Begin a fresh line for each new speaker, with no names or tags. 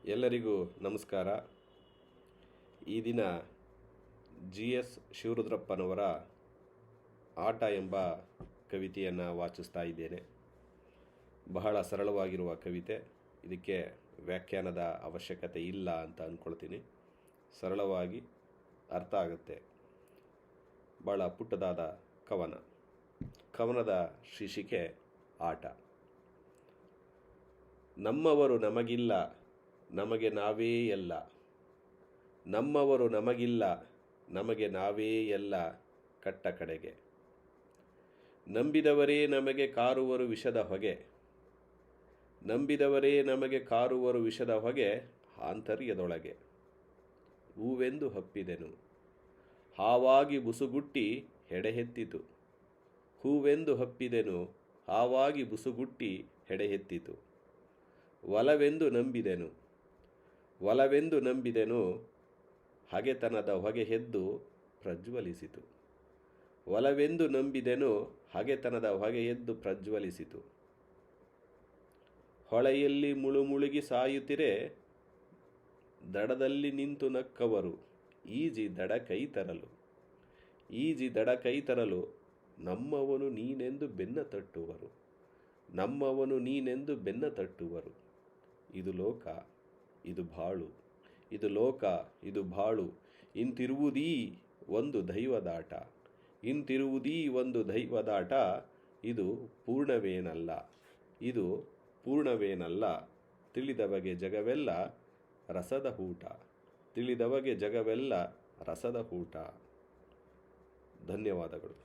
ಎಲ್ಲರಿಗೂ ನಮಸ್ಕಾರ. ಈ ದಿನ GS ಶಿವರುದ್ರಪ್ಪನವರ ಆಟ ಎಂಬ ಕವಿತೆಯನ್ನು ವಾಚಿಸ್ತಾ ಇದ್ದೇನೆ. ಬಹಳ ಸರಳವಾಗಿರುವ ಕವಿತೆ. ಇದಕ್ಕೆ ವ್ಯಾಖ್ಯಾನದ ಅವಶ್ಯಕತೆ ಇಲ್ಲ ಅಂತ ಅಂದ್ಕೊಳ್ತೀನಿ. ಸರಳವಾಗಿ ಅರ್ಥ ಆಗುತ್ತೆ. ಭಾಳ ಪುಟ್ಟದಾದ ಕವನದ ಶೀರ್ಷಿಕೆ ಆಟ. ನಮ್ಮವರು ನಮಗಿಲ್ಲ, ನಮಗೆ ನಾವೇ ಎಲ್ಲ. ನಮ್ಮವರು ನಮಗಿಲ್ಲ, ನಮಗೆ ನಾವೇ ಎಲ್ಲ ಕಟ್ಟ ಕಡೆಗೆ. ನಂಬಿದವರೇ ನಮಗೆ ಕಾರುವರು ವಿಷದ ಹೊಗೆ. ನಂಬಿದವರೇ ನಮಗೆ ಕಾರುವರು ವಿಷದ ಹೊಗೆ ಆಂತರ್ಯದೊಳಗೆ. ಹೂವೆಂದು ಹಪ್ಪಿದೆನು, ಹಾವಾಗಿ ಬುಸುಗುಟ್ಟಿ ಹೆಡೆಯೆತ್ತಿತು. ಹೂವೆಂದು ಹಪ್ಪಿದೆನು, ಹಾವಾಗಿ ಬುಸುಗುಟ್ಟಿ ಹೆಡೆಯೆತ್ತಿತು. ಒಲವೆಂದು ನಂಬಿದೆನು, ಒಲವೆಂದು ನಂಬಿದೆನು, ಹಗೆತನದ ಹೊಗೆ ಎದ್ದು ಪ್ರಜ್ವಲಿಸಿತು. ಒಲವೆಂದು ನಂಬಿದೆನು, ಹಗೆತನದ ಹೊಗೆ ಎದ್ದು ಪ್ರಜ್ವಲಿಸಿತು. ಹೊಳೆಯಲ್ಲಿ ಮುಳುಮುಳುಗಿ ಸಾಯುತ್ತಿರೆ, ದಡದಲ್ಲಿ ನಿಂತು ನಕ್ಕವರು ಈಜಿ ದಡ ಕೈ ತರಲು. ಈಜಿ ದಡ ಕೈ ತರಲು ನಮ್ಮವನು ನೀನೆಂದು ಬೆನ್ನ ತಟ್ಟುವರು. ನಮ್ಮವನು ನೀನೆಂದು ಬೆನ್ನ ತಟ್ಟುವರು. ಇದು ಲೋಕ, ಇದು ಬಾಳು. ಇದು ಲೋಕ, ಇದು ಬಾಳು. ಇಂತಿರುವುದೀ ಒಂದು ದೈವದಾಟ. ಇಂತಿರುವುದೀ ಒಂದು ದೈವದಾಟ. ಇದು ಪೂರ್ಣವೇನಲ್ಲ, ಇದು ಪೂರ್ಣವೇನಲ್ಲ. ತಿಳಿದವಗೆ ಜಗವೆಲ್ಲ ರಸದ ಊಟ. ತಿಳಿದವಗೆ ಜಗವೆಲ್ಲ ರಸದ ಊಟ. ಧನ್ಯವಾದಗಳು.